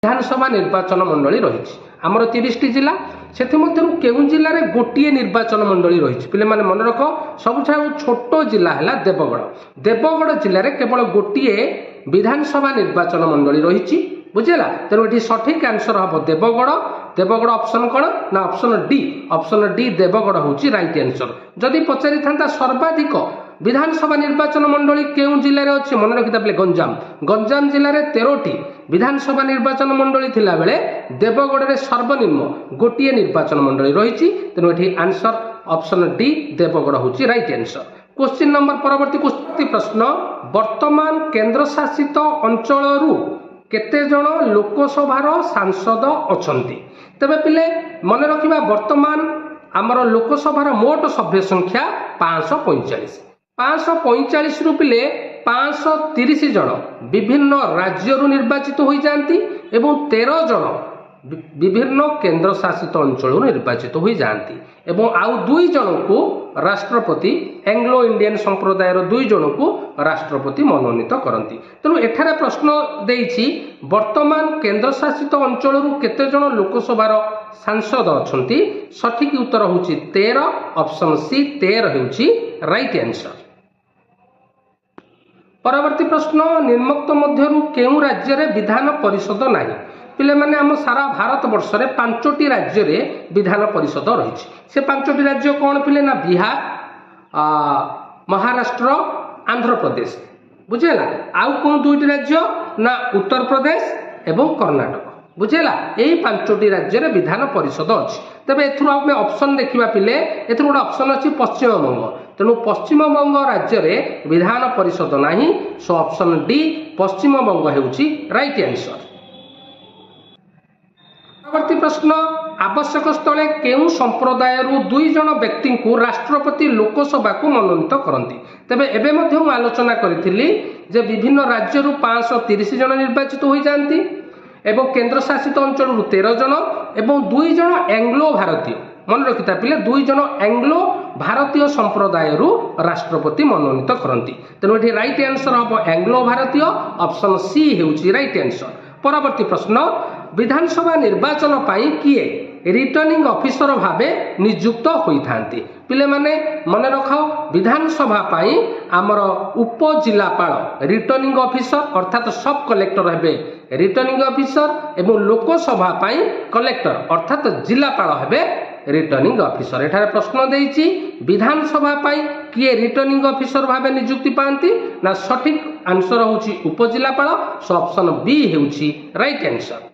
विधानसभा निर्वाचन मंडली रही आमर 30टी जिला से केउं जिले में गोटे निर्वाचन मंडली रही पे मैंने मन रख सबुठ छोट जिला है देवगढ़। देवगढ़ जिले में केवल गोटे विधानसभा निर्वाचन मंडली रही बुझेगा। तेणु ये सठिक आंसर हम देवगढ़। देवगढ़ ऑप्शन कौन ना ऑप्शन डी देवगढ़ हूँ राइट आंसर। जदि पचारि था सर्वाधिक विधानसभा निर्वाचन मंडली केउं जिले में अच्छी मन रखी था गंजाम। गंजाम जिले में 13टी विधानसभा निर्वाचन मंडली थिला बेले देवगढ़ में सर्वनिम्न गोटे निर्वाचन मंडली रही। तेणु ये आंसर ऑप्शन डी देवगढ़ हूँ राइट आंसर। क्वेश्चन नंबर परवर्ती प्रश्न वर्तमान केंद्र शासित अंचल केते जण लोकसभार सांसद अछंती। तबे पिले मन रखिबा वर्तमान आमर लोकसभार मोट सभ्य संख्या 545। 545 रु पिले 530 जण विभिन्न राज्य निर्वाचित हो जाती एवं 13 जण विभिन्न केंद्र शासित अंचल निर्वाचित हो जाती एवं आउ 2 जन को राष्ट्रपति एंग्लो इंडियन संप्रदाय 2 जन को राष्ट्रपति मनोनीत करती। तेणु एठारे प्रश्न देइछि वर्तमान केंद्र शासित अंचल केते जन लोकसभार सांसद अछंती। सठिक उत्तर होछि 13 ऑप्शन सी 13 हेउछि राइट आंसर। परवर्ती प्रश्न निम्नोक्त मध्यरु केउं राज्य रे विधान परिषद नाही। पिले माने आम सारा भारत वर्ष रे 5टी राज्य रे विधान परिषद रही। से 5टी राज्य कौन पिले ना बिहार महाराष्ट्र आंध्र प्रदेश बुझेला। आउ कौन 2टी राज्य ना उत्तर प्रदेश एवं कर्नाटक बुझेला। यही 5टी राज्य रे विधान परिषद अच्छी। तबे एथुर आमे ऑप्शन देखिबा पिले एथुर गोटे ऑप्शन अछि पश्चिम बंग। तेणु पश्चिम बंग राज्य रे विधान परिषद नाही। So option D Paschim Banga हेउछि right answer. परवर्ती प्रश्न आवश्यक स्थले केउं संप्रदाय 2 जन व्यक्ति को राष्ट्रपति लोकसभा को मनोनीत करती। तेबे एबे मध्य मु आलोचना करिथिली जे विभिन्न राज्य 530 जन निर्वाचित हो जाती एवं केंद्र शासित अंचल 13 जन एवं 2 जन एंग्लो भारतीय मन रखिता पिले 2 जन एंग्लो भारतीय संप्रदाय राष्ट्रपति मनोनीत करती। तेणु ये राइट आंसर हम एंग्लो भारतीय ऑप्शन सी हेउछि राइट आंसर। परवर्ती प्रश्न विधानसभा निर्वाचन पाई किए रिटर्निंग ऑफिसर भावे नियुक्त होइथांती। पिले माने मन रख विधानसभा पाई आमर उपजिलापाल रिटर्निंग ऑफिसर अर्थात सब कलेक्टर हेबे रिटर्निंग ऑफिसर एवं लोकसभा पाई कलेक्टर अर्थात जिलापाल हेबे रिटर्निंग ऑफिसर। एठारे प्रश्न देइछि विधानसभा पाई किए रिटर्निंग ऑफिसर भावे नियुक्ति पांती ना सठिक आंसर होछि उपजिलापाल। सो ऑप्शन बी हेउछि राइट आंसर।